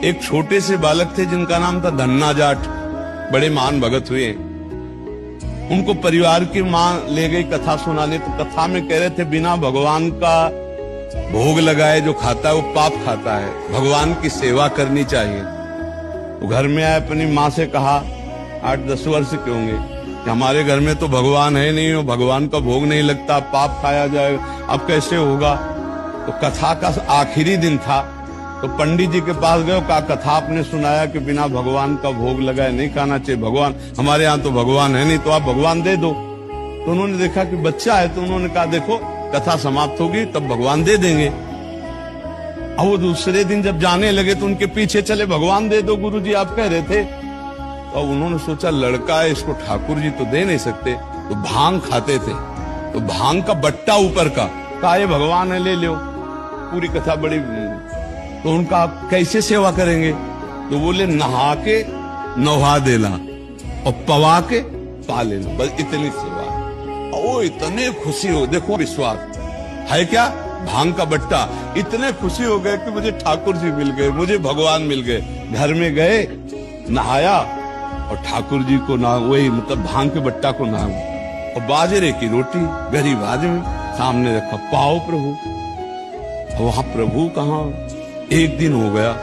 एक छोटे से बालक थे जिनका नाम था धन्ना जाट, बड़े महान भगत हुए। उनको परिवार की मां ले गई कथा सुनाने, तो कथा में कह रहे थे बिना भगवान का भोग लगाए जो खाता है वो पाप खाता है, भगवान की सेवा करनी चाहिए। तो घर में आए, अपनी माँ से कहा, 8-10 वर्ष के होंगे, कि हमारे घर में तो भगवान है नहीं, भगवान का भोग नहीं लगता, पाप खाया जाएगा, अब कैसे होगा। तो कथा का आखिरी दिन था, तो पंडित जी के पास गए, कहा कथा आपने सुनाया कि बिना भगवान का भोग लगाए नहीं खाना चाहिए, भगवान हमारे यहाँ तो भगवान है नहीं, तो आप भगवान दे दो। तो उन्होंने देखा कि बच्चा है, तो उन्होंने कहा देखो कथा समाप्त होगी तब भगवान दे देंगे। अब वो दूसरे दिन जब जाने लगे तो उनके पीछे चले, भगवान दे दो गुरुजी आप कह रहे थे। तो उन्होंने सोचा लड़का है, इसको ठाकुर जी तो दे नहीं सकते, तो भांग खाते थे, तो भांग का बट्टा ऊपर का, कहा ये भगवान है ले लो। पूरी कथा बड़ी, तो उनका आप कैसे सेवा करेंगे, तो बोले नहा के नहा देना और पवा के पा लेना, बस इतनी सेवा। ओ इतने खुशी हो, देखो विश्वास है क्या, भांग का बट्टा, इतने खुशी हो गए कि मुझे ठाकुर जी मिल गए, मुझे भगवान मिल गए। घर में गए, नहाया और ठाकुर जी को ना, वही मतलब भांग के बट्टा को नाम, और बाजरे की रोटी गरीब आदमी सामने रखा, पाओ प्रभु। वहां प्रभु कहाँ, एक दिन हो गया,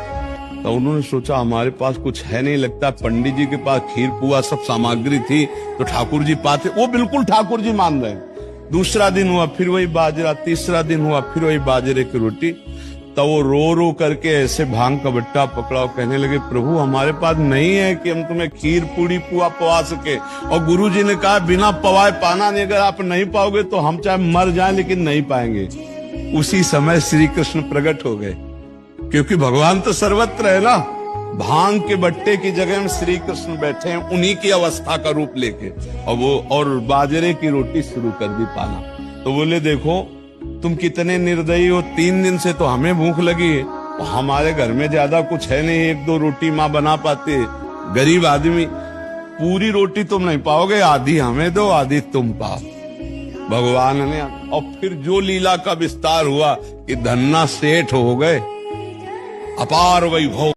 तो उन्होंने सोचा हमारे पास कुछ है नहीं, लगता पंडित जी के पास खीर पुआ सब सामग्री थी तो ठाकुर जी पाते, वो बिल्कुल ठाकुर जी मान रहे। दूसरा दिन हुआ फिर वही बाजरा, तीसरा दिन हुआ फिर वही बाजरे की रोटी। तो वो रो रो करके ऐसे भांग का बट्टा पकड़ा और कहने लगे प्रभु हमारे पास नहीं है कि हम तुम्हें खीर पूड़ी पुआ पवा सके, और गुरु जी ने कहा बिना पवाए पाना नहीं, अगर आप नहीं पाओगे तो हम चाहे मर जाएं लेकिन नहीं पाएंगे। उसी समय श्री कृष्ण प्रकट हो गए, क्योंकि भगवान तो सर्वत्र है ना। भांग के बट्टे की जगह में श्री कृष्ण बैठे हैं, उन्हीं की अवस्था का रूप लेके, और वो और बाजरे की रोटी शुरू कर दी पाना। तो बोले देखो तुम कितने निर्दयी हो, 3 दिन से तो हमें भूख लगी है, तो हमारे घर में ज्यादा कुछ है नहीं, 1-2 रोटी माँ बना पाती है, गरीब आदमी, पूरी रोटी तुम नहीं पाओगे, आधी हमें दो आधी तुम पाओ। भगवान ने, और फिर जो लीला का विस्तार हुआ कि धन्ना सेठ हो गए, अपार वैभव।